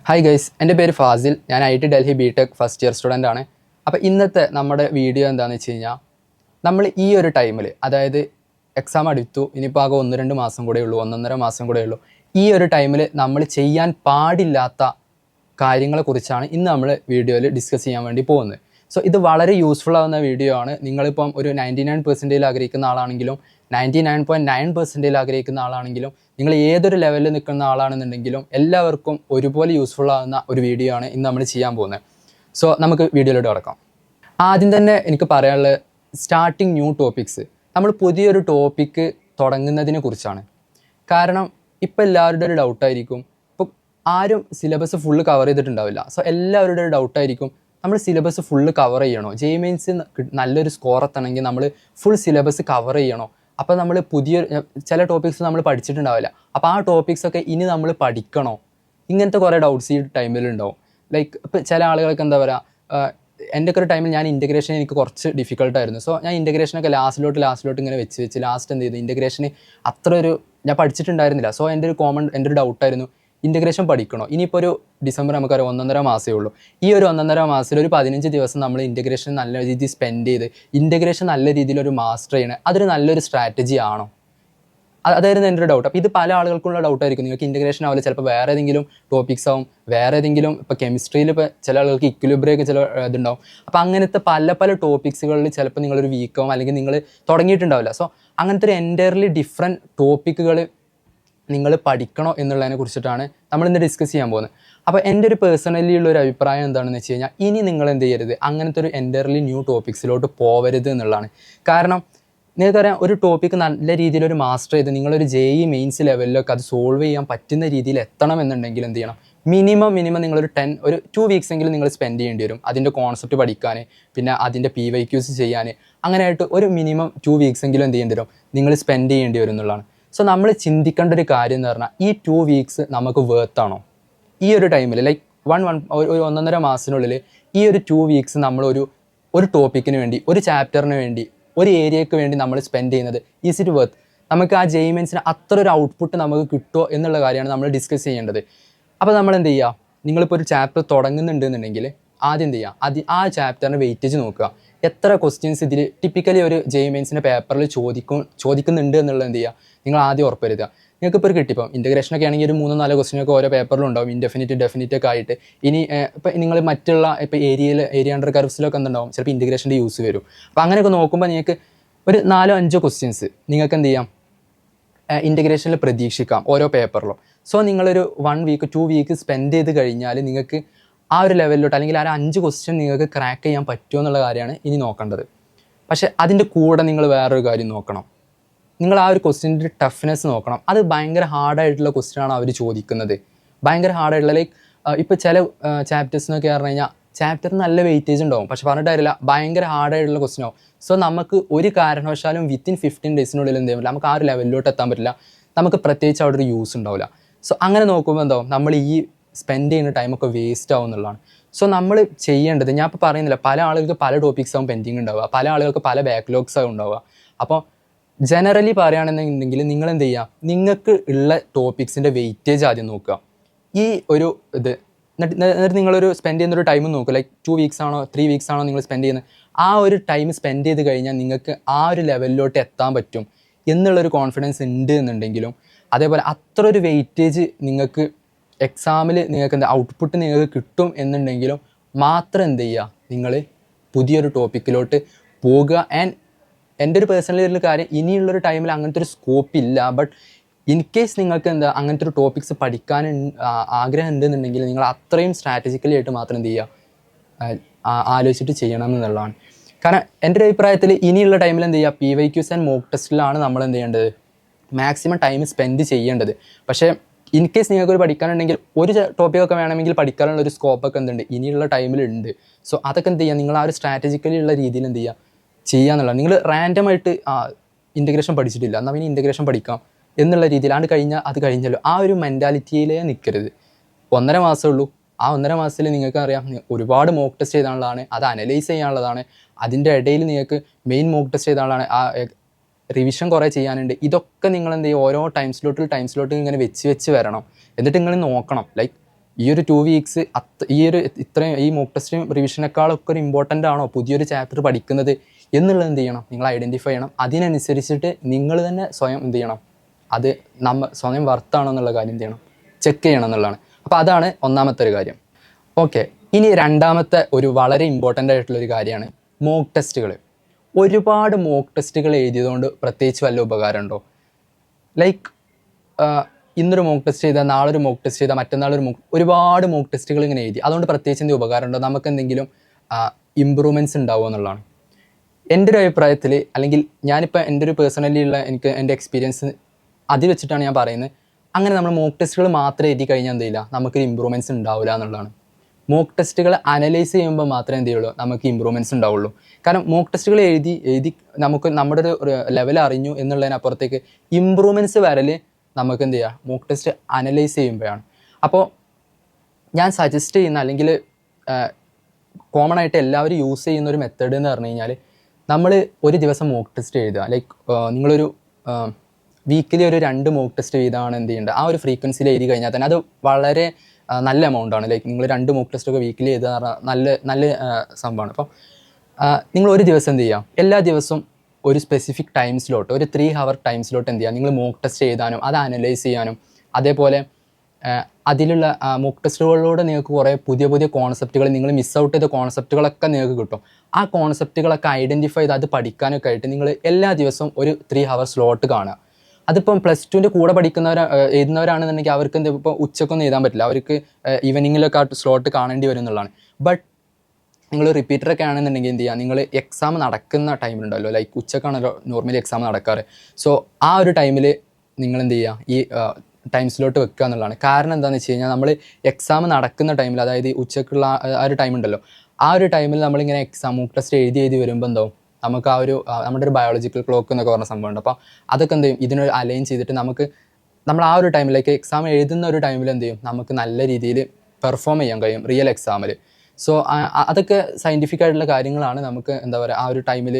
Hi guys, എൻ്റെ പേര് ഫാസിൽ. ഞാൻ IT Delhi BTech first year student ആണ്. അപ്പോൾ ഇന്നത്തെ നമ്മുടെ വീഡിയോ എന്താണെന്ന് വെച്ച് കഴിഞ്ഞാൽ, നമ്മൾ ഈ ഒരു ടൈമിൽ, അതായത് എക്സാം അടുത്തു, ഇനിയിപ്പോൾ ആകെ 1-2 മാസം കൂടെ ഉള്ളൂ, 1-1.5 മാസം കൂടെ ഉള്ളൂ. ഈ ഒരു ടൈമിൽ നമ്മൾ ചെയ്യാൻ പാടില്ലാത്ത കാര്യങ്ങളെക്കുറിച്ചാണ് ഇന്ന് നമ്മൾ വീഡിയോയിൽ ഡിസ്കസ് ചെയ്യാൻ വേണ്ടി പോകുന്നത്. സോ ഇത് വളരെ യൂസ്ഫുൾ ആവുന്ന വീഡിയോ ആണ്. നിങ്ങളിപ്പം ഒരു 99% ആഗ്രഹിക്കുന്ന ആളാണെങ്കിലും 99.9% ആഗ്രഹിക്കുന്ന ആളാണെങ്കിലും നിങ്ങൾ ഏതൊരു ലെവലിൽ നിൽക്കുന്ന ആളാണെന്നുണ്ടെങ്കിലും എല്ലാവർക്കും ഒരുപോലെ യൂസ്ഫുൾ ആകുന്ന ഒരു വീഡിയോ ആണ് ഇന്ന് നമ്മൾ ചെയ്യാൻ പോകുന്നത്. സോ നമുക്ക് വീഡിയോയിലോട്ട് കിടക്കാം. ആദ്യം തന്നെ എനിക്ക് പറയാനുള്ളത് സ്റ്റാർട്ടിങ് ന്യൂ ടോപ്പിക്സ്. നമ്മൾ പുതിയൊരു ടോപ്പിക്ക് തുടങ്ങുന്നതിനെ കുറിച്ചാണ്. കാരണം ഇപ്പോൾ എല്ലാവരുടെ ഒരു ഡൗട്ടായിരിക്കും, ഇപ്പോൾ ആരും സിലബസ് ഫുള്ള് കവർ ചെയ്തിട്ടുണ്ടാവില്ല. സോ എല്ലാവരുടെ ഒരു ഡൗട്ടായിരിക്കും, നമ്മൾ സിലബസ് ഫുള്ള് കവർ ചെയ്യണോ? JEE നല്ലൊരു സ്കോർ എത്തണമെങ്കിൽ നമ്മൾ ഫുൾ സിലബസ് കവർ ചെയ്യണോ? അപ്പോൾ നമ്മൾ ചില ടോപ്പിക്സ് നമ്മൾ പഠിച്ചിട്ടുണ്ടാവില്ല. അപ്പോൾ ആ ടോപ്പിക്സൊക്കെ ഇനി നമ്മൾ പഠിക്കണോ? ഇങ്ങനത്തെ കുറേ ഡൗട്ട്സ് ഈ ടൈമിലുണ്ടാവും. ലൈക്ക് ഇപ്പോൾ ചില ആളുകൾക്ക് എന്താ പറയുക, എൻ്റെ ഒക്കെ ഒരു ടൈമിൽ ഞാൻ ഇൻ്റഗ്രേഷൻ എനിക്ക് കുറച്ച് ഡിഫിക്കൽട്ടായിരുന്നു. സോ ഞാൻ ഇൻ്റഗ്രേഷനൊക്കെ ലാസ്റ്റിലോട്ട് ഇങ്ങനെ വെച്ച് ലാസ്റ്റ് എന്ത് ചെയ്തു, ഇൻ്റഗ്രേഷന് ഞാൻ പഠിച്ചിട്ടുണ്ടായിരുന്നില്ല. സോ എൻ്റെ ഒരു ഡൗട്ടായിരുന്നു, ഇൻ്റഗ്രേഷൻ പഠിക്കണോ? ഇനിയിപ്പോൾ ഒരു ഡിസംബർ നമുക്കറിയാം 1.5 മാസമേ ഉള്ളൂ. ഈ ഒരു 1.5 മാസത്തിൽ ഒരു 15 ദിവസം നമ്മൾ ഇൻ്റഗ്രേഷൻ നല്ല രീതിയിൽ സ്പെൻഡ് ചെയ്ത് ഇൻ്റഗ്രേഷൻ നല്ല രീതിയിലൊരു മാസ്റ്റർ ചെയ്യണേ, അതൊരു നല്ലൊരു സ്ട്രാറ്റജി ആണോ? അതായിരുന്നു എൻ്റെ ഒരു ഡൗട്ട്. അപ്പോൾ ഇത് പല ആളുകൾക്കുള്ള ഡൗട്ടായിരിക്കും. നിങ്ങൾക്ക് ഇൻ്റഗ്രേഷൻ ആവില്ല, ചിലപ്പോൾ വേറെ ഏതെങ്കിലും ടോപ്പിക്സ് ആവും, വേറെ ഏതെങ്കിലും ഇപ്പോൾ കെമിസ്ട്രിയിൽ ഇപ്പോൾ ചില ആളുകൾക്ക് ഇക്വിലിബ്രിയൊക്കെ ചില ഇതുണ്ടാവും. അപ്പോൾ അങ്ങനത്തെ പല ടോപ്പിക്സുകളിൽ ചിലപ്പോൾ നിങ്ങളൊരു വീക്കാവും, അല്ലെങ്കിൽ നിങ്ങൾ തുടങ്ങിയിട്ടുണ്ടാവില്ല. സോ അങ്ങനത്തെ ഒരു എൻറ്റയർലി ഡിഫറെൻറ്റ് ടോപ്പിക്കുകൾ നിങ്ങൾ പഠിക്കണോ എന്നുള്ളതിനെ കുറിച്ചിട്ടാണ് നമ്മളിന്ന് ഡിസ്കസ് ചെയ്യാൻ പോകുന്നത്. അപ്പോൾ എൻ്റെ ഒരു പേഴ്സണലി ഉള്ളൊരു അഭിപ്രായം എന്താണെന്ന് വെച്ച് കഴിഞ്ഞാൽ, ഇനി നിങ്ങൾ എന്ത് ചെയ്യരുത്, അങ്ങനത്തെ ഒരു എൻറ്റയർലി ന്യൂ ടോപ്പിക്സിലോട്ട് പോവരുത് എന്നുള്ളതാണ്. കാരണം നിങ്ങൾക്കറിയാം, ഒരു ടോപ്പിക്ക് നല്ല രീതിയിൽ ഒരു മാസ്റ്റർ ചെയ്ത് നിങ്ങളൊരു JEE മെയിൻസ് ലെവലിലൊക്കെ അത് സോൾവ് ചെയ്യാൻ പറ്റുന്ന രീതിയിൽ എത്തണം എന്നുണ്ടെങ്കിൽ എന്ത് ചെയ്യണം, മിനിമം നിങ്ങളൊരു 2 വീക്സ് എങ്കിലും നിങ്ങൾ സ്പെൻഡ് ചെയ്യേണ്ടി വരും അതിൻ്റെ കോൺസെപ്റ്റ് പഠിക്കാൻ, പിന്നെ അതിൻ്റെ PYQs ചെയ്യാൻ. അങ്ങനെയായിട്ട് ഒരു മിനിമം 2 വീക്സ് എങ്കിലും എന്ത് ചെയ്യേണ്ടി വരും, നിങ്ങൾ സ്പെൻഡ് ചെയ്യേണ്ടി വരും എന്നുള്ളതാണ്. സോ നമ്മൾ ചിന്തിക്കേണ്ട ഒരു കാര്യം എന്ന് പറഞ്ഞാൽ, ഈ 2 വീക്സ് നമുക്ക് വേർത്താണോ? ഈ ഒരു ടൈമിൽ ലൈക്ക് 1.5 മാസത്തിനുള്ളിൽ ഈ ഒരു 2 വീക്സ് നമ്മൾ ഒരു ടോപ്പിക്കിന് വേണ്ടി, ഒരു ചാപ്റ്ററിന് വേണ്ടി, ഒരു ഏരിയയ്ക്ക് വേണ്ടി നമ്മൾ സ്പെൻഡ് ചെയ്യുന്നത് ഈസ് ഇറ്റ് വർത്ത്? നമുക്ക് ആ JEE മെയിൻസിന് അത്ര ഒരു ഔട്ട്പുട്ട് നമുക്ക് കിട്ടുമോ എന്നുള്ള കാര്യമാണ് നമ്മൾ ഡിസ്കസ് ചെയ്യേണ്ടത്. അപ്പോൾ നമ്മൾ എന്ത് ചെയ്യുക, നിങ്ങളിപ്പോൾ ഒരു ചാപ്റ്റർ തുടങ്ങുന്നുണ്ടെന്നുണ്ടെങ്കിൽ ആദ്യം എന്ത് ചെയ്യുക, ആ ചാപ്റ്ററിന് വെയിറ്റേജ് നോക്കുക. എത്ര ക്വസ്റ്റ്യൻസ് ഇതിൽ ടിപ്പിക്കലി ഒരു JEE മെയിൻസിൻ്റെ പേപ്പറിൽ ചോദിക്കുന്നുണ്ട് എന്നുള്ളത് എന്ത് ചെയ്യുക, നിങ്ങൾ ആദ്യം ഉറപ്പുവരുത്തുക. നിങ്ങൾക്ക് ഇപ്പോൾ ഒരു കിട്ടിയപ്പോൾ ഇൻ്റഗ്രേഷനൊക്കെ ആണെങ്കിൽ ഒരു 3-4 ക്വസ്റ്റ്യനൊക്കെ ഓരോ പേപ്പറിലും ഉണ്ടാവും, ഡെഫിനിറ്റ് ഒക്കെ ആയിട്ട്. ഇനി ഇപ്പോൾ നിങ്ങൾ മറ്റുള്ള ഇപ്പോൾ ഏരിയ അണ്ടർ കർവ്സിലൊക്കെ എന്തുണ്ടാവും, ചിലപ്പോൾ ഇൻ്റഗ്രേഷൻ്റെ യൂസ് വരും. അപ്പോൾ അങ്ങനെയൊക്കെ നോക്കുമ്പോൾ നിങ്ങൾക്ക് ഒരു 4-5 ക്വസ്റ്റ്യൻസ് നിങ്ങൾക്ക് എന്ത് ചെയ്യാം, ഇൻ്റഗ്രേഷനിൽ പ്രതീക്ഷിക്കാം ഓരോ പേപ്പറിലും. സോ നിങ്ങളൊരു 1 വീക്ക് 2 വീക്ക് സ്പെൻഡ് ചെയ്ത് കഴിഞ്ഞാൽ നിങ്ങൾക്ക് ആ ഒരു ലെവലിലോട്ട്, അല്ലെങ്കിൽ ആ 5 ക്വസ്റ്റ്യൻ നിങ്ങൾക്ക് ക്രാക്ക് ചെയ്യാൻ പറ്റുമോ എന്നുള്ള കാര്യമാണ് ഇനി നോക്കേണ്ടത്. പക്ഷേ അതിൻ്റെ കൂടെ നിങ്ങൾ വേറൊരു കാര്യം നോക്കണം. നിങ്ങൾ ആ ഒരു ക്വസ്റ്റ്യൻ്റെ ടഫ്നെസ് നോക്കണം. അത് ഭയങ്കര ഹാർഡായിട്ടുള്ള ക്വസ്റ്റ്യനാണ് അവർ ചോദിക്കുന്നത്, ഭയങ്കര ഹാർഡായിട്ടുള്ള. ലൈക്ക് ഇപ്പോൾ ചില ചാപ്റ്റേഴ്സിനൊക്കെ പറഞ്ഞു കഴിഞ്ഞാൽ ചാപ്റ്ററിന് നല്ല വെയിറ്റേജ് ഉണ്ടാവും, പക്ഷെ പറഞ്ഞിട്ട് കാര്യമില്ല, ഭയങ്കര ഹാർഡായിട്ടുള്ള ക്വസ്റ്റ്യൻ ആവും. സോ നമുക്ക് ഒരു കാരണവശാലും വിത്തിൻ 15 ഡേയ്സിനുള്ളിൽ എന്ത് ചെയ്യാൻ പറ്റില്ല, നമുക്ക് ആ ഒരു ലെവലിലോട്ട് എത്താൻ പറ്റില്ല. നമുക്ക് പ്രത്യേകിച്ച് അവിടെ ഒരു യൂസ് ഉണ്ടാവില്ല. സോ അങ്ങനെ നോക്കുമ്പോൾ എന്താവും, നമ്മൾ ഈ സ്പെൻഡ് ചെയ്യുന്ന ടൈമൊക്കെ വേസ്റ്റ് ആവും എന്നുള്ളതാണ്. സോ നമ്മൾ ചെയ്യേണ്ടത്, ഞാൻ ഇപ്പോൾ പറയുന്നില്ല, പല ആളുകൾക്ക് പല ടോപ്പിക്സ് ആവും പെൻഡിങ് ഉണ്ടാവുക, പല ആളുകൾക്ക് പല ബാക്ക്ലോഗ്സ് ആവും ഉണ്ടാവുക. അപ്പോൾ ജനറലി പറയുകയാണെന്നുണ്ടെങ്കിൽ നിങ്ങൾ എന്ത് ചെയ്യുക, നിങ്ങൾക്ക് ഉള്ള ടോപ്പിക്സിൻ്റെ വെയിറ്റേജ് ആദ്യം നോക്കുക. ഈ ഒരു എന്നിട്ട് നിങ്ങളൊരു സ്പെൻഡ് ചെയ്യുന്നൊരു ടൈം നോക്കുക. ലൈക്ക് 2 വീക്സ് ആണോ 3 വീക്സ് ആണോ നിങ്ങൾ സ്പെൻഡ് ചെയ്യുന്നത്, ആ ഒരു ടൈം സ്പെൻഡ് ചെയ്ത് കഴിഞ്ഞാൽ നിങ്ങൾക്ക് ആ ഒരു ലെവലിലോട്ട് എത്താൻ പറ്റും എന്നുള്ളൊരു കോൺഫിഡൻസ് ഉണ്ട് എന്നുണ്ടെങ്കിലും, അതേപോലെ അത്ര ഒരു വെയിറ്റേജ് നിങ്ങൾക്ക് എക്സാമിൽ നിങ്ങൾക്ക് എന്താ ഔട്ട്പുട്ട് നിങ്ങൾക്ക് കിട്ടും എന്നുണ്ടെങ്കിലും മാത്രം എന്ത് ചെയ്യുക, നിങ്ങൾ പുതിയൊരു ടോപ്പിക്കിലോട്ട് പോകുക. ആൻഡ് എൻ്റെ ഒരു പേഴ്സണലി കാര്യം, ഇനിയുള്ളൊരു ടൈമിൽ അങ്ങനത്തെ ഒരു സ്കോപ്പ് ഇല്ല. ബട്ട് ഇൻ കേസ് നിങ്ങൾക്ക് എന്താ അങ്ങനത്തെ ഒരു ടോപ്പിക്സ് പഠിക്കാൻ ആഗ്രഹം ഉണ്ടെന്നുണ്ടെങ്കിൽ നിങ്ങൾ അത്രയും സ്ട്രാറ്റജിക്കലി ആയിട്ട് മാത്രം എന്ത് ചെയ്യുക, ആലോചിച്ചിട്ട് ചെയ്യണം എന്നുള്ളതാണ്. കാരണം എൻ്റെ ഒരു അഭിപ്രായത്തിൽ ഇനിയുള്ള ടൈമിൽ എന്ത് ചെയ്യുക, PYQs ആൻഡ് മോക്ക് ടെസ്റ്റിലാണ് നമ്മൾ എന്ത് ചെയ്യേണ്ടത്, മാക്സിമം ടൈം സ്പെൻഡ് ചെയ്യേണ്ടത്. പക്ഷേ ഇൻ കേസ് നിങ്ങൾക്കൊരു പഠിക്കാനുണ്ടെങ്കിൽ ഒരു ടോപ്പിക്കൊക്കെ വേണമെങ്കിൽ പഠിക്കാനുള്ള ഒരു സ്കോപ്പൊക്കെ എന്തുണ്ട് ഇനിയുള്ള ടൈമിലുണ്ട്. സോ അതൊക്കെ എന്ത് ചെയ്യുക, നിങ്ങൾ ആ ഒരു സ്ട്രാറ്റജിക്കലി ഉള്ള രീതിയിൽ എന്ത് ചെയ്യുക എന്നുള്ളത്. നിങ്ങൾ റാൻഡമായിട്ട് ഇൻ്റഗ്രേഷൻ പഠിച്ചിട്ടില്ല, എന്നാൽ പിന്നെ ഇൻ്റഗ്രേഷൻ പഠിക്കാം എന്നുള്ള രീതിയിലാണ് അത് കഴിഞ്ഞല്ലോ, ആ ഒരു മെൻറ്റാലിറ്റിയിലേ നിൽക്കരുത്. 1.5 മാസമേ ഉള്ളൂ. ആ 1.5 മാസത്തിൽ നിങ്ങൾക്ക് അറിയാം, ഒരുപാട് മോക്ക് ടെസ്റ്റ് ചെയ്താനുള്ളതാണ്, അത് അനലൈസ് ചെയ്യാനുള്ളതാണ്. അതിൻ്റെ ഇടയിൽ നിങ്ങൾക്ക് മെയിൻ മോക്ക് ടെസ്റ്റ് ചെയ്താനുള്ളതാണ്, ആ റിവിഷൻ കുറേ ചെയ്യാനുണ്ട്. ഇതൊക്കെ നിങ്ങൾ എന്ത് ചെയ്യും, ഓരോ ടൈം സ്ലോട്ടിൽ ഇങ്ങനെ വെച്ച് വരണം. എന്നിട്ട് നിങ്ങൾ നോക്കണം. ലൈക്ക് ഈ ഒരു 2 വീക്സ് ഇത്രയും ഈ മോക്ക് ടെസ്റ്റും റിവിഷനേക്കാളൊക്കെ ഒരു ഇമ്പോർട്ടൻ്റ് ആണോ പുതിയൊരു ചാപ്റ്റർ പഠിക്കുന്നത് എന്നുള്ളത് എന്ത് ചെയ്യണം, നിങ്ങൾ ഐഡൻറ്റിഫൈ ചെയ്യണം. അതിനനുസരിച്ചിട്ട് നിങ്ങൾ തന്നെ സ്വയം എന്ത് ചെയ്യണം, അത് സ്വയം വർത്താണോ എന്നുള്ള കാര്യം എന്ത് ചെയ്യണം, ചെക്ക് ചെയ്യണം എന്നുള്ളതാണ്. അപ്പോൾ അതാണ് ഒന്നാമത്തെ ഒരു കാര്യം. ഓക്കെ, ഇനി രണ്ടാമത്തെ ഒരു വളരെ ഇമ്പോർട്ടൻ്റ് ആയിട്ടുള്ളൊരു കാര്യമാണ് മോക്ക് ടെസ്റ്റുകൾ. ഒരുപാട് മോക്ക് ടെസ്റ്റുകൾ എഴുതിയതുകൊണ്ട് പ്രത്യേകിച്ച് വല്ല ഉപകാരമുണ്ടോ? ലൈക്ക് ഇന്നൊരു മോക്ക് ടെസ്റ്റ് ചെയ്താൽ നാളെ ഒരു മോക്ക് ടെസ്റ്റ് ചെയ്താൽ മറ്റന്നാളൊരു ഒരുപാട് മോക്ക് ടെസ്റ്റുകൾ ഇങ്ങനെ എഴുതി അതുകൊണ്ട് പ്രത്യേകിച്ച് എന്തെങ്കിലും ഉപകാരമുണ്ടോ, നമുക്ക് എന്തെങ്കിലും ഇമ്പ്രൂവ്മെൻറ്റ്സ് ഉണ്ടാവുമോ എന്നുള്ളതാണ് എൻ്റെ ഒരു അഭിപ്രായത്തിൽ. അല്ലെങ്കിൽ ഞാനിപ്പോൾ എൻ്റെ ഒരു പേഴ്സണലി ഉള്ള എനിക്ക് എൻ്റെ എക്സ്പീരിയൻസ് അത് വെച്ചിട്ടാണ് ഞാൻ പറയുന്നത്. അങ്ങനെ നമ്മൾ മോക്ക് ടെസ്റ്റുകൾ മാത്രം എഴുതി കഴിഞ്ഞാൽ എന്ത് ചെയ്യില്ല, നമുക്കൊരു ഇമ്പ്രൂവ്മെൻറ്റ്സ് ഉണ്ടാവില്ല എന്നുള്ളതാണ്. മോക്ക് ടെസ്റ്റുകൾ അനലൈസ് ചെയ്യുമ്പോൾ മാത്രമേ എന്ത് ചെയ്യുള്ളൂ, നമുക്ക് ഇമ്പ്രൂവ്മെൻറ്റ്സ് ഉണ്ടാവുള്ളൂ. കാരണം മോക്ക് ടെസ്റ്റുകൾ എഴുതി നമുക്ക് നമ്മുടെ ഒരു ലെവൽ അറിഞ്ഞു എന്നുള്ളതിനപ്പുറത്തേക്ക് ഇമ്പ്രൂവ്മെൻറ്റ്സ് വരൽ നമുക്ക് എന്ത് ചെയ്യുക, മോക്ക് ടെസ്റ്റ് അനലൈസ് ചെയ്യുമ്പോഴാണ്. അപ്പോൾ ഞാൻ സജസ്റ്റ് ചെയ്യുന്ന അല്ലെങ്കിൽ കോമൺ ആയിട്ട് എല്ലാവരും യൂസ് ചെയ്യുന്ന ഒരു മെത്തേഡ് എന്ന് പറഞ്ഞു കഴിഞ്ഞാൽ, നമ്മൾ ഒരു ദിവസം മോക്ക് ടെസ്റ്റ് എഴുതുക. ലൈക്ക് നിങ്ങളൊരു വീക്കിലി ഒരു 2 മോക്ക് ടെസ്റ്റ് ചെയ്താണ് എന്ത് ചെയ്യേണ്ടത്, ആ ഒരു ഫ്രീക്വൻസിയിൽ എഴുതി കഴിഞ്ഞാൽ തന്നെ അത് വളരെ നല്ല എമൗണ്ടാണ്. ലൈക്ക് നിങ്ങൾ 2 മോക്ക് ടെസ്റ്റൊക്കെ വീക്കിലി എഴുതുക പറഞ്ഞാൽ നല്ല സംഭവമാണ്. അപ്പോൾ നിങ്ങൾ ഒരു ദിവസം എന്ത് ചെയ്യുക, എല്ലാ ദിവസവും ഒരു സ്പെസിഫിക് ടൈം സ്ലോട്ട്, ഒരു 3 hour ടൈം സ്ലോട്ട് എന്ത് ചെയ്യുക, നിങ്ങൾ മോക്ക് ടെസ്റ്റ് എഴുതാനും അത് അനലൈസ് ചെയ്യാനും, അതേപോലെ അതിലുള്ള മോക്ക് ടെസ്റ്റുകളിലൂടെ നിങ്ങൾക്ക് കുറേ പുതിയ പുതിയ കോൺസെപ്റ്റുകൾ, നിങ്ങൾ മിസ് ഔട്ട് ചെയ്ത കോൺസെപ്റ്റുകളൊക്കെ നിങ്ങൾക്ക് കിട്ടും. ആ കോൺസെപ്റ്റുകളൊക്കെ ഐഡൻറ്റിഫൈ ചെയ്ത് അത് പഠിക്കാനൊക്കെ ആയിട്ട് നിങ്ങൾ എല്ലാ ദിവസവും ഒരു 3 hour സ്ലോട്ട് കാണുക. അതിപ്പം +2ൻ്റെ കൂടെ എഴുതുന്നവരാണെന്നുണ്ടെങ്കിൽ അവർക്ക് എന്താ ഇപ്പോൾ ഉച്ചക്കൊന്നും എഴുതാൻ പറ്റില്ല, അവർക്ക് ഈവനിങ്ങിലൊക്കെ ആ സ്ലോട്ട് കാണേണ്ടി വരും എന്നുള്ളതാണ്. ബട്ട് നിങ്ങൾ റിപ്പീറ്ററൊക്കെ ആണെന്നുണ്ടെങ്കിൽ എന്ത് ചെയ്യുക, നിങ്ങൾ എക്സാം നടക്കുന്ന ടൈമിലുണ്ടല്ലോ, ലൈക്ക് ഉച്ചക്കാണല്ലോ നോർമലി എക്സാം നടക്കാറ്. സോ ആ ഒരു ടൈമിൽ നിങ്ങൾ എന്ത് ചെയ്യുക, ഈ ടൈം സ്ലോട്ട് വെക്കുക എന്നുള്ളതാണ്. കാരണം എന്താണെന്ന് വെച്ച് കഴിഞ്ഞാൽ, നമ്മൾ എക്സാം നടക്കുന്ന ടൈമിൽ, അതായത് ഉച്ചക്കുള്ള ആ ഒരു ടൈം ഉണ്ടല്ലോ, ആ ഒരു ടൈമിൽ നമ്മളിങ്ങനെ മോക്ക് ടെസ്റ്റ് എഴുതി വരുമ്പോൾ എന്താവും, നമുക്ക് ആ ഒരു നമ്മുടെ ഒരു ബയോളജിക്കൽ ക്ലോക്ക് എന്നൊക്കെ പറഞ്ഞ സംഭവമുണ്ട്. അപ്പോൾ അതൊക്കെ എന്ത് ചെയ്യും, ഇതിനൊരു അലൈൻ ചെയ്തിട്ട് നമ്മൾ ആ ഒരു ടൈമിലേക്ക് എക്സാം എഴുതുന്ന ഒരു ടൈമിൽ എന്ത് ചെയ്യും, നമുക്ക് നല്ല രീതിയിൽ പെർഫോം ചെയ്യാൻ കഴിയും റിയൽ എക്സാമിൽ. സോ അതൊക്കെ സയൻറ്റിഫിക് ആയിട്ടുള്ള കാര്യങ്ങളാണ്. നമുക്ക് എന്താ പറയുക, ആ ഒരു ടൈമിൽ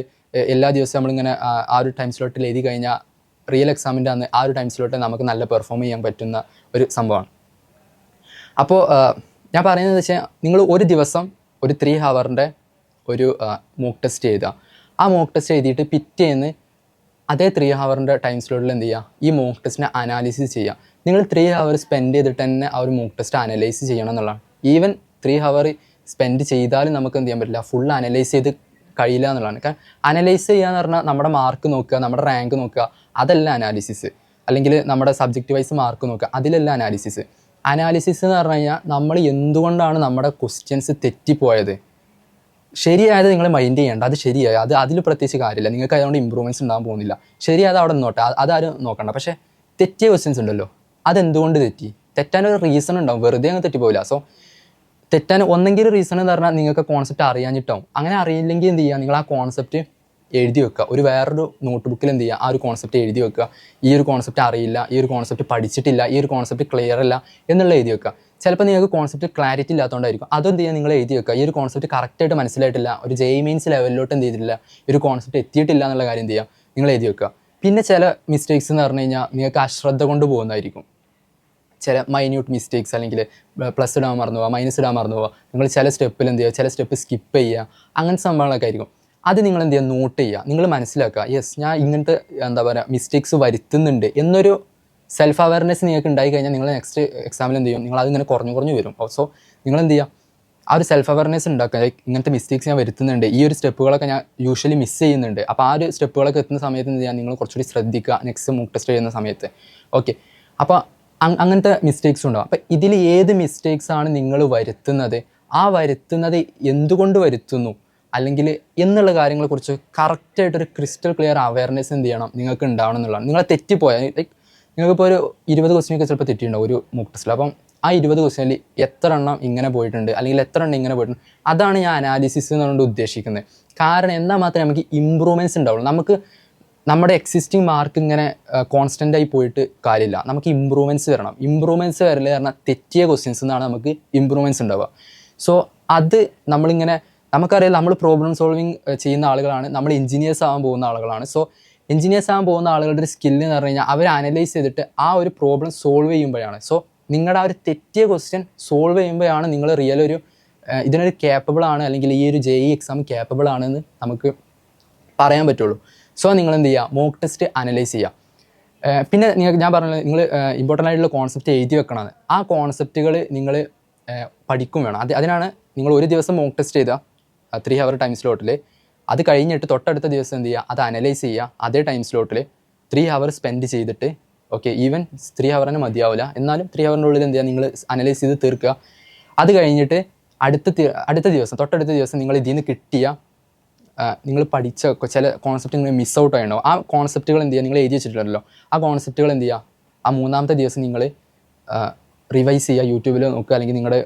എല്ലാ ദിവസവും നമ്മളിങ്ങനെ ആ ഒരു ടൈം സ്ലോട്ടിൽ എഴുതി കഴിഞ്ഞാൽ റിയൽ എക്സാമിൻ്റെ അന്ന് ആ ഒരു ടൈം സ്ലോട്ടിൽ നമുക്ക് നല്ല പെർഫോം ചെയ്യാൻ പറ്റുന്ന ഒരു സംഭവമാണ്. അപ്പോൾ ഞാൻ പറയുന്നത് വെച്ചാൽ, നിങ്ങൾ ഒരു ദിവസം ഒരു 3 hourൻ്റെ ഒരു മോക്ക് ടെസ്റ്റ് എഴുതുക. ആ മോക്ക് ടെസ്റ്റ് എഴുതിയിട്ട് പിറ്റേന്ന് അതേ 3 hourൻ്റെ ടൈം സ്ലോട്ടിൽ എന്ത് ചെയ്യുക, ഈ മോക്ക് ടെസ്റ്റിനെ അനാലിസിസ് ചെയ്യുക. നിങ്ങൾ 3 hour സ്പെൻഡ് ചെയ്തിട്ട് തന്നെ ആ ഒരു മോക്ക് ടെസ്റ്റ് അനലൈസ് ചെയ്യണം എന്നുള്ളതാണ്. ഈവൻ 3 hour സ്പെൻഡ് ചെയ്താലും നമുക്ക് എന്ത് ചെയ്യാൻ പറ്റില്ല, ഫുൾ അനലൈസ് ചെയ്ത് കഴിയില്ല എന്നുള്ളതാണ്. കാരണം അനലൈസ് ചെയ്യുക എന്ന് പറഞ്ഞാൽ നമ്മുടെ മാർക്ക് നോക്കുക, നമ്മുടെ റാങ്ക് നോക്കുക, അതല്ല അനാലിസിസ്. അല്ലെങ്കിൽ നമ്മുടെ സബ്ജക്റ്റ് വൈസ് മാർക്ക് നോക്കുക, അതിലല്ല അനാലിസിസ്. അനാലിസിസ് എന്ന് പറഞ്ഞു കഴിഞ്ഞാൽ, നമ്മൾ എന്തുകൊണ്ടാണ് നമ്മുടെ ക്വസ്റ്റ്യൻസ് തെറ്റിപ്പോയത്, ശരിയായത് നിങ്ങൾ മൈൻഡ് ചെയ്യേണ്ട, അത് ശരിയായി, അതിൽ പ്രത്യേകിച്ച് കാര്യമില്ല, നിങ്ങൾക്ക് അതുകൊണ്ട് ഇമ്പ്രൂവ്മെൻറ്റ്സ് ഉണ്ടാകാൻ പോകുന്നില്ല. ശരിയായത് അവിടെ നിന്നോട്ടെ, അതാരും നോക്കണ്ട. പക്ഷേ തെറ്റിയ ക്വസ്റ്റ്യൻസ് ഉണ്ടല്ലോ, അതെന്തുകൊണ്ട് തെറ്റാനൊരു റീസൺ ഉണ്ടാവും, വെറുതെ അങ്ങ് തെറ്റിപ്പോവില്ല. സോ തെറ്റാൻ ഒന്നെങ്കിൽ റീസൺ എന്ന് പറഞ്ഞാൽ നിങ്ങൾക്ക് കോൺസെപ്റ്റ് അറിയാഞ്ഞിട്ടാവും. അങ്ങനെ അറിയില്ലെങ്കിൽ എന്ത് ചെയ്യുക, നിങ്ങൾ ആ കോൺസെപ്റ്റ് എഴുതി വെക്കുക. വേറൊരു നോട്ട് ബുക്കിൽ എന്ത് ചെയ്യുക, ആ ഒരു കോൺസെപ്റ്റ് എഴുതി വെക്കുക. ഈ ഒരു കോൺസെപ്റ്റ് അറിയില്ല, ഈ ഒരു കോൺസെപ്റ്റ് പഠിച്ചിട്ടില്ല, ഈ ഒരു കോൺസെപ്റ്റ് ക്ലിയർ അല്ല എന്നുള്ള എഴുതി വെക്കുക. ചിലപ്പോൾ നിങ്ങൾക്ക് കോൺസെപ്റ്റ് ക്ലാരിറ്റി ഇല്ലാത്തതുകൊണ്ടായിരിക്കും. അതെന്ത് ചെയ്യുക, നിങ്ങൾ എഴുതി വെക്കുക. ഈ ഒരു കോൺസെപ്റ്റ് കറക്റ്റായിട്ട് മനസ്സിലായിട്ടില്ല, ഒരു JEE മെയിൻസ് ലെവലിലോട്ട് എന്ത് ചെയ്തിട്ടില്ല, ഈ ഒരു കോൺസെപ്റ്റ് എത്തിയിട്ടില്ല എന്നുള്ള കാര്യം എന്ത് ചെയ്യുക, നിങ്ങൾ എഴുതി വെക്കുക. പിന്നെ ചില മിസ്റ്റേക്സ് എന്ന് പറഞ്ഞു കഴിഞ്ഞാൽ നിങ്ങൾക്ക് അശ്രദ്ധ കൊണ്ട് പോകുന്നതായിരിക്കും. ചില മൈന്യൂട്ട് മിസ്റ്റേക്സ്, അല്ലെങ്കിൽ പ്ലസ് ഇടാൻ മറന്നു പോവുക, മൈനസ് ഇടാൻ മറന്നു പോവുക, നിങ്ങൾ ചില സ്റ്റെപ്പിൽ എന്ത് ചെയ്യുക, ചില സ്റ്റെപ്പ് സ്കിപ്പ് ചെയ്യുക, അങ്ങനത്തെ സംഭവങ്ങളൊക്കെ ആയിരിക്കും. അത് നിങ്ങൾ എന്ത് ചെയ്യുക, നോട്ട് ചെയ്യുക, നിങ്ങൾ മനസ്സിലാക്കുക, യെസ് ഞാൻ ഇങ്ങനത്തെ എന്താ പറയുക മിസ്റ്റേക്സ് വരുത്തുന്നുണ്ട് എന്നൊരു സെൽഫ് അവയർനെസ് നിങ്ങൾക്ക് ഉണ്ടായി കഴിഞ്ഞാൽ, നിങ്ങൾ നെക്സ്റ്റ് എക്സാമിൽ എന്ത് ചെയ്യും, നിങ്ങൾ അതിങ്ങനെ കുറഞ്ഞു വരും. സോ നിങ്ങൾ എന്ത് ചെയ്യുക, ആ ഒരു സെൽഫ് അവയർനെസ് ഉണ്ടാക്കുക. ഇങ്ങനത്തെ മിസ്റ്റേക്സ് ഞാൻ വരുത്തുന്നുണ്ട്, ഈ ഒരു സ്റ്റെപ്പുകളൊക്കെ ഞാൻ യൂഷ്വലി മിസ് ചെയ്യുന്നുണ്ട്. അപ്പോൾ ആ ഒരു സ്റ്റെപ്പുകളൊക്കെ എത്തുന്ന സമയത്ത് എന്ത് ചെയ്യുക, നിങ്ങൾ കുറച്ചുകൂടി ശ്രദ്ധിക്കുക നെക്സ്റ്റ് മോക്ക് ടെസ്റ്റ് ചെയ്യുന്ന സമയത്ത്. ഓക്കെ, അപ്പോൾ അങ്ങനത്തെ മിസ്റ്റേക്സ് ഉണ്ടാവും. അപ്പം ഇതിൽ ഏത് മിസ്റ്റേക്സ് ആണ് നിങ്ങൾ വരുത്തുന്നത്, ആ വരുത്തുന്നത് എന്തുകൊണ്ട് വരുത്തുന്നു, അല്ലെങ്കിൽ എന്നുള്ള കാര്യങ്ങളെക്കുറിച്ച് കറക്റ്റായിട്ടൊരു ക്രിസ്റ്റൽ ക്ലിയർ അവയർനെസ് എന്ത് ചെയ്യണം, നിങ്ങൾക്ക് ഉണ്ടാവണം എന്നുള്ളതാണ്. നിങ്ങളെ തെറ്റിപ്പോയാൽ, ലൈക്ക് നിങ്ങൾക്കിപ്പോൾ ഒരു 20 ക്വസ്റ്റ്യനൊക്കെ ചിലപ്പോൾ തെറ്റിയിട്ടുണ്ടാവും ഒരു മോക്ക് ടെസ്റ്റിൽ. അപ്പം ആ 20 ക്വസ്റ്റ്യനിൽ എത്ര എണ്ണം ഇങ്ങനെ പോയിട്ടുണ്ട്, അല്ലെങ്കിൽ എത്ര എണ്ണം ഇങ്ങനെ പോയിട്ടുണ്ട്, അതാണ് ഞാൻ അനാലിസിസ് എന്നുകൊണ്ട് ഉദ്ദേശിക്കുന്നത്. കാരണം എന്നാൽ മാത്രമേ നമുക്ക് ഇമ്പ്രൂവ്മെൻറ്റ്സ് ഉണ്ടാവുള്ളൂ. നമുക്ക് നമ്മുടെ എക്സിസ്റ്റിംഗ് മാർക്ക് ഇങ്ങനെ കോൺസ്റ്റൻ്റായി പോയിട്ട് കാര്യമില്ല, നമുക്ക് ഇമ്പ്രൂവ്മെൻറ്റ്സ് വരണം. ഇമ്പ്രൂവ്മെൻറ്റ്സ് വരല് പറഞ്ഞാൽ തെറ്റിയ ക്വസ്റ്റ്യൻസ് എന്നാണ് നമുക്ക് ഇമ്പ്രൂവ്മെൻറ്റ്സ് ഉണ്ടാവുക. സോ അത് നമ്മളിങ്ങനെ, നമുക്കറിയാം നമ്മൾ പ്രോബ്ലം സോൾവിങ് ചെയ്യുന്ന ആളുകളാണ്, നമ്മൾ എഞ്ചിനീയേഴ്സ് ആകാൻ പോകുന്ന ആളുകളാണ്. സോ എഞ്ചിനീയേഴ്സ് ആകാൻ പോകുന്ന ആളുകളുടെ ഒരു സ്കില്ല് എന്ന് പറഞ്ഞു കഴിഞ്ഞാൽ, അവർ അനലൈസ് ചെയ്തിട്ട് ആ ഒരു പ്രോബ്ലം സോൾവ് ചെയ്യുമ്പോഴാണ്. സോ നിങ്ങളുടെ ആ ഒരു തെറ്റിയ ക്വസ്റ്റ്യൻ സോൾവ് ചെയ്യുമ്പോഴാണ് നിങ്ങൾ റിയൽ ഒരു ഇതിനൊരു കേപ്പബിൾ ആണ്, അല്ലെങ്കിൽ ഈ ഒരു JEE എക്സാം കേപ്പബിൾ ആണെന്ന് നമുക്ക് പറയാൻ പറ്റുള്ളൂ. സോ നിങ്ങൾ എന്ത് ചെയ്യുക, മോക്ക് ടെസ്റ്റ് അനലൈസ് ചെയ്യുക. പിന്നെ ഞാൻ പറഞ്ഞത് നിങ്ങൾ ഇമ്പോർട്ടൻ്റ് ആയിട്ടുള്ള കോൺസെപ്റ്റ് എഴുതി വെക്കണമെന്ന്. ആ കോൺസെപ്റ്റുകൾ നിങ്ങൾ പഠിക്കും വേണം. അതിനാണ് നിങ്ങൾ ഒരു ദിവസം മോക്ക് ടെസ്റ്റ് ചെയ്താൽ 3 hour ടൈം സ്ലോട്ടിൽ, അത് കഴിഞ്ഞിട്ട് തൊട്ടടുത്ത ദിവസം എന്ത് ചെയ്യുക, അത് അനലൈസ് ചെയ്യുക അതേ ടൈം സ്ലോട്ടിൽ 3 hour സ്പെൻഡ് ചെയ്തിട്ട്. ഓക്കെ, ഈവൻ 3 hour തന്നെ മതിയാവില്ല, എന്നാലും 3 hour ഉള്ളിൽ എന്ത് ചെയ്യുക, നിങ്ങൾ അനലൈസ് ചെയ്ത് തീർക്കുക. അത് കഴിഞ്ഞിട്ട് അടുത്ത ദിവസം തൊട്ടടുത്ത ദിവസം നിങ്ങൾ ഇതിൽ നിന്ന് കിട്ടിയ നിങ്ങൾ പഠിച്ച ചില കോൺസെപ്റ്റ് നിങ്ങൾ മിസ് ഔട്ട് ആയിട്ടുണ്ടാവും. ആ കോൺസെപ്റ്റുകൾ എന്ത് ചെയ്യുക, നിങ്ങൾ എഴുതി വെച്ചിട്ടുണ്ടല്ലോ, ആ കോൺസെപ്റ്റുകൾ എന്ത് ചെയ്യുക, ആ 3ാമത്തെ ദിവസം നിങ്ങൾ റിവൈസ് ചെയ്യുക. യൂട്യൂബിൽ നോക്കുക, അല്ലെങ്കിൽ നിങ്ങളുടെ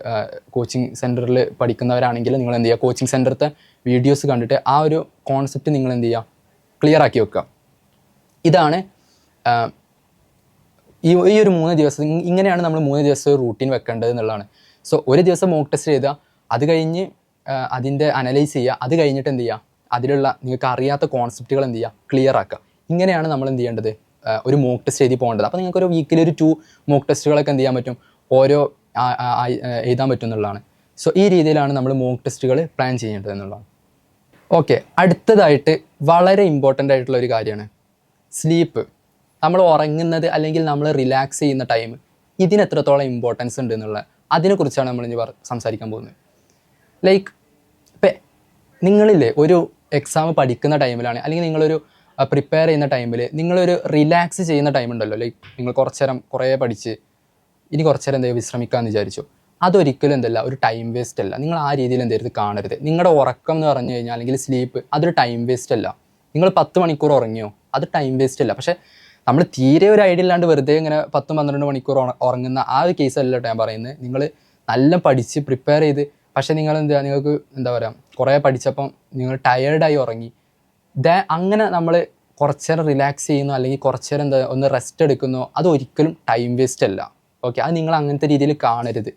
കോച്ചിങ് സെൻറ്ററിൽ പഠിക്കുന്നവരാണെങ്കിൽ നിങ്ങൾ എന്ത് ചെയ്യുക, കോച്ചിങ് സെൻറ്ററത്തെ വീഡിയോസ് കണ്ടിട്ട് ആ ഒരു കോൺസെപ്റ്റ് നിങ്ങൾ എന്ത് ചെയ്യുക, ക്ലിയർ ആക്കി വെക്കുക. ഇതാണ് ഈ ഒരു 3 ദിവസം. ഇങ്ങനെയാണ് നമ്മൾ 3 ദിവസം റൂട്ടീൻ വെക്കേണ്ടത് എന്നുള്ളതാണ്. സോ ഒരു ദിവസം മോക്ക് ടെസ്റ്റ് ചെയ്താൽ, അത് കഴിഞ്ഞ് അതിൻ്റെ അനലൈസ് ചെയ്യുക, അത് കഴിഞ്ഞിട്ട് എന്ത് ചെയ്യുക, അതിലുള്ള നിങ്ങൾക്ക് അറിയാത്ത കോൺസെപ്റ്റുകൾ എന്ത് ചെയ്യുക, ക്ലിയർ ആക്കുക. ഇങ്ങനെയാണ് നമ്മൾ എന്ത് ചെയ്യേണ്ടത്, ഒരു മോക്ക് ടെസ്റ്റ് എഴുതി പോകേണ്ടത്. അപ്പോൾ നിങ്ങൾക്ക് ഒരു വീക്കിൽ ഒരു 2 മോക്ക് ടെസ്റ്റുകളൊക്കെ എന്ത് ചെയ്യാൻ പറ്റും, ഓരോ എഴുതാൻ പറ്റും എന്നുള്ളതാണ്. സോ ഈ രീതിയിലാണ് നമ്മൾ മോക്ക് ടെസ്റ്റുകൾ പ്ലാൻ ചെയ്യേണ്ടത് എന്നുള്ളതാണ്. ഓക്കെ, അടുത്തതായിട്ട് വളരെ ഇമ്പോർട്ടൻ്റ് ആയിട്ടുള്ള ഒരു കാര്യമാണ് സ്ലീപ്പ്. നമ്മൾ ഉറങ്ങുന്നത് അല്ലെങ്കിൽ നമ്മൾ റിലാക്സ് ചെയ്യുന്ന ടൈം, ഇതിന് എത്രത്തോളം ഇമ്പോർട്ടൻസ് ഉണ്ട് എന്നുള്ള അതിനെക്കുറിച്ചാണ് നമ്മൾ ഇനി സംസാരിക്കാൻ പോകുന്നത്. ലൈക്ക് ഇപ്പം നിങ്ങളില്ലേ ഒരു എക്സാം പഠിക്കുന്ന ടൈമിലാണ്, അല്ലെങ്കിൽ നിങ്ങളൊരു പ്രിപ്പയർ ചെയ്യുന്ന ടൈമിൽ നിങ്ങളൊരു റിലാക്സ് ചെയ്യുന്ന ടൈം ഉണ്ടല്ലോ, ലൈക്ക് നിങ്ങൾ കുറച്ച് നേരം കുറേ പഠിച്ച് ഇനി കുറച്ച് നേരം എന്തെങ്കിലും വിശ്രമിക്കാമെന്ന് വിചാരിച്ചു, അതൊരിക്കലും എന്തല്ല ഒരു ടൈം വേസ്റ്റ് അല്ല. നിങ്ങൾ ആ രീതിയിൽ എന്തെങ്കിലും കാണരുത്. നിങ്ങളുടെ ഉറക്കം എന്ന് പറഞ്ഞു കഴിഞ്ഞാൽ, അല്ലെങ്കിൽ സ്ലീപ്പ്, അതൊരു ടൈം വേസ്റ്റ് അല്ല. നിങ്ങൾ 10 മണിക്കൂർ ഉറങ്ങിയോ, അത് ടൈം വേസ്റ്റ് അല്ല. പക്ഷേ നമ്മൾ തീരെ ഒരു ഐഡിയ ഇല്ലാണ്ട് വെറുതെ ഇങ്ങനെ 10-12 മണിക്കൂർ ഉറങ്ങുന്ന ആ ഒരു കേസല്ല ഞാൻ പറയുന്നത്. നിങ്ങൾ നല്ല പഠിച്ച് പ്രിപ്പയർ ചെയ്ത്, പക്ഷേ നിങ്ങൾക്ക് എന്താ പറയുക, കുറേ പഠിച്ചപ്പം നിങ്ങൾ ടയേർഡായി ഉറങ്ങി, അങ്ങനെ നമ്മൾ കുറച്ച് നേരം റിലാക്സ് ചെയ്യുന്നു, അല്ലെങ്കിൽ കുറച്ച് നേരം ഒന്ന് റെസ്റ്റ് എടുക്കുന്നു, അതൊരിക്കലും ടൈം വേസ്റ്റ് അല്ല. ഓക്കെ, അത് നിങ്ങൾ അങ്ങനത്തെ രീതിയിൽ കാണരുത്.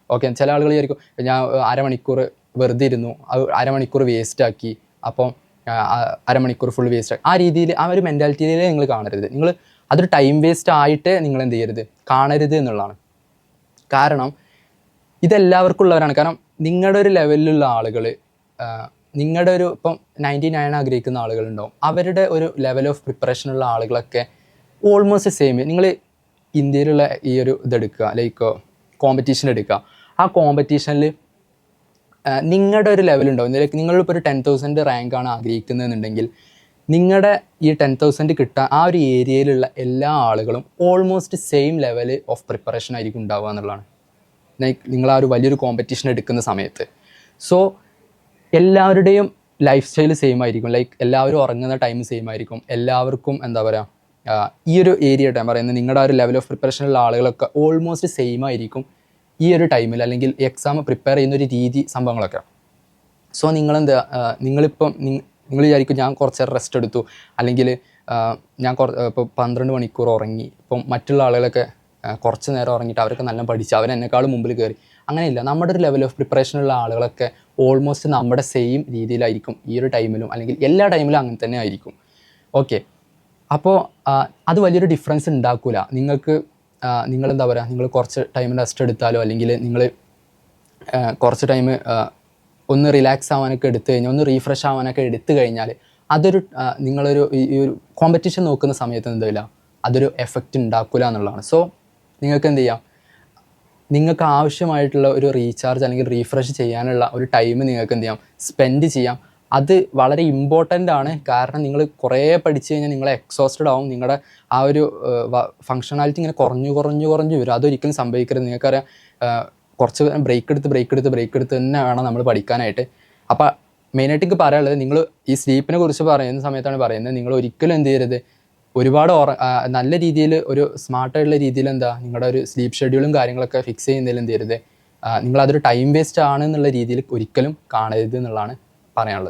ഓക്കെ, ചില ആളുകൾ വിചാരിക്കും ഞാൻ അരമണിക്കൂർ വെറുതെ ഇരുന്നു, അരമണിക്കൂർ വേസ്റ്റാക്കി, അപ്പം അരമണിക്കൂർ ഫുൾ വേസ്റ്റ്, ആ രീതിയിൽ ആ ഒരു മെൻറ്റാലിറ്റിയിൽ നിങ്ങൾ കാണരുത്. നിങ്ങൾ അതൊരു ടൈം വേസ്റ്റ് ആയിട്ട് നിങ്ങൾ എന്ത് ചെയ്യരുത്, കാണരുത് എന്നുള്ളതാണ്. കാരണം ഇതെല്ലാവർക്കും ഉള്ളവരാണ്. കാരണം നിങ്ങളുടെ ഒരു ലെവലിലുള്ള ആളുകൾ, നിങ്ങളുടെ ഒരു ഇപ്പം 99 ആഗ്രഹിക്കുന്ന ആളുകളുണ്ടാവും, അവരുടെ ഒരു ലെവൽ ഓഫ് പ്രിപ്പറേഷനുള്ള ആളുകളൊക്കെ ഓൾമോസ്റ്റ് സെയിം. നിങ്ങൾ ഇന്ത്യയിലുള്ള ഈ ഒരു ഇതെടുക്കുക, ലൈക്ക് കോമ്പറ്റീഷൻ എടുക്കുക, ആ കോമ്പറ്റീഷനിൽ നിങ്ങളുടെ ഒരു ലെവലുണ്ടാവും. നിങ്ങളിപ്പോൾ ഒരു 10,000 റാങ്കാണ് ആഗ്രഹിക്കുന്നതെന്നുണ്ടെങ്കിൽ, നിങ്ങളുടെ ഈ 10,000 കിട്ടാൻ ആ ഒരു ഏരിയയിലുള്ള എല്ലാ ആളുകളും almost same level of preparation ആയിരിക്കും ഉണ്ടാവുക എന്നുള്ളതാണ്. നിങ്ങൾ ആ ഒരു വലിയൊരു കോമ്പറ്റീഷൻ എടുക്കുന്ന സമയത്ത്. സോ എല്ലാവരുടെയും ലൈഫ് സ്റ്റൈൽ സെയിം ആയിരിക്കും. ലൈക്ക് എല്ലാവരും ഉറങ്ങുന്ന ടൈം സെയിം ആയിരിക്കും. എല്ലാവർക്കും എന്താ പറയുക, ഈ ഒരു ഏരിയ ടൈം പറയുന്നത് നിങ്ങളുടെ ആ ഒരു ലെവൽ ഓഫ് പ്രിപ്പറേഷനുള്ള ആളുകളൊക്കെ ഓൾമോസ്റ്റ് സെയിം ആയിരിക്കും ഈ ഒരു ടൈമിൽ, അല്ലെങ്കിൽ എക്സാം പ്രിപ്പയർ ചെയ്യുന്ന ഒരു രീതി സംഭവങ്ങളൊക്കെ. സോ നിങ്ങളിപ്പം നിങ്ങൾ വിചാരിക്കും ഞാൻ കുറച്ച് നേരം റെസ്റ്റ് എടുത്തു, അല്ലെങ്കിൽ ഞാൻ ഇപ്പോൾ 12 മണിക്കൂർ ഉറങ്ങി, ഇപ്പം മറ്റുള്ള ആളുകളൊക്കെ കുറച്ച് നേരം ഉറങ്ങിയിട്ട് അവരൊക്കെ നല്ല പഠിച്ച് അവരെന്നെക്കാളും മുമ്പിൽ കയറി. അങ്ങനെയില്ല. നമ്മുടെ ഒരു ലെവൽ ഓഫ് പ്രിപ്പറേഷനുള്ള ആളുകളൊക്കെ ഓൾമോസ്റ്റ് നമ്മുടെ സെയിം രീതിയിലായിരിക്കും ഈ ഒരു ടൈമിലും, അല്ലെങ്കിൽ എല്ലാ ടൈമിലും അങ്ങനെ തന്നെ ആയിരിക്കും. ഓക്കെ, അപ്പോൾ അത് വലിയൊരു ഡിഫറൻസ് ഉണ്ടാക്കില്ല. നിങ്ങളെന്താ പറയുക, നിങ്ങൾ കുറച്ച് ടൈം റെസ്റ്റ് എടുത്താലോ, അല്ലെങ്കിൽ നിങ്ങൾ കുറച്ച് ടൈം ഒന്ന് റിലാക്സ് ആവാനൊക്കെ എടുത്തു കഴിഞ്ഞാൽ, ഒന്ന് റീഫ്രഷ് ആവാനൊക്കെ എടുത്തു കഴിഞ്ഞാൽ, അതൊരു നിങ്ങളൊരു ഈ ഒരു കോമ്പറ്റീഷൻ നോക്കുന്ന സമയത്ത് എന്തില്ല, അതൊരു എഫക്റ്റ് ഉണ്ടാക്കില്ല എന്നുള്ളതാണ്. സോ നിങ്ങൾക്ക് എന്ത് ചെയ്യാം, നിങ്ങൾക്ക് ആവശ്യമായിട്ടുള്ള ഒരു റീചാർജ് അല്ലെങ്കിൽ റീഫ്രഷ് ചെയ്യാനുള്ള ഒരു ടൈം നിങ്ങൾക്ക് എന്ത് ചെയ്യാം, സ്പെൻഡ് ചെയ്യാം. അത് വളരെ ഇമ്പോർട്ടൻ്റ് ആണ്. കാരണം നിങ്ങൾ കുറേ പഠിച്ചു കഴിഞ്ഞാൽ നിങ്ങൾ എക്സോസ്റ്റഡ് ആവും. നിങ്ങളുടെ ആ ഒരു ഫങ്ഷണാലിറ്റി ഇങ്ങനെ കുറഞ്ഞു വരും. അതൊരിക്കലും സംഭവിക്കരുത്. നിങ്ങൾക്കറിയാം, കുറച്ച് ബ്രേക്ക് എടുത്ത് തന്നെ വേണം നമ്മൾ പഠിക്കാനായിട്ട്. അപ്പോൾ മെയിനായിട്ട് എനിക്ക് പറയാനുള്ളത്, നിങ്ങൾ ഈ സ്ലീപ്പിനെ കുറിച്ച് പറയുന്ന സമയത്താണ് പറയുന്നത്, നിങ്ങൾ ഒരിക്കലും എന്ത് ചെയ്യരുത്, ഒരുപാട് നല്ല രീതിയിൽ ഒരു സ്മാർട്ടായിട്ടുള്ള രീതിയിൽ നിങ്ങളുടെ ഒരു സ്ലീപ്പ് ഷെഡ്യൂളും കാര്യങ്ങളൊക്കെ ഫിക്സ് ചെയ്യുന്നതിൽ എന്ത് ചെയ്യരുത്, നിങ്ങളതൊരു ടൈം വേസ്റ്റ് ആണ് എന്നുള്ള രീതിയിൽ ഒരിക്കലും കാണരുത് എന്നുള്ളതാണ് പറയാനുള്ളത്.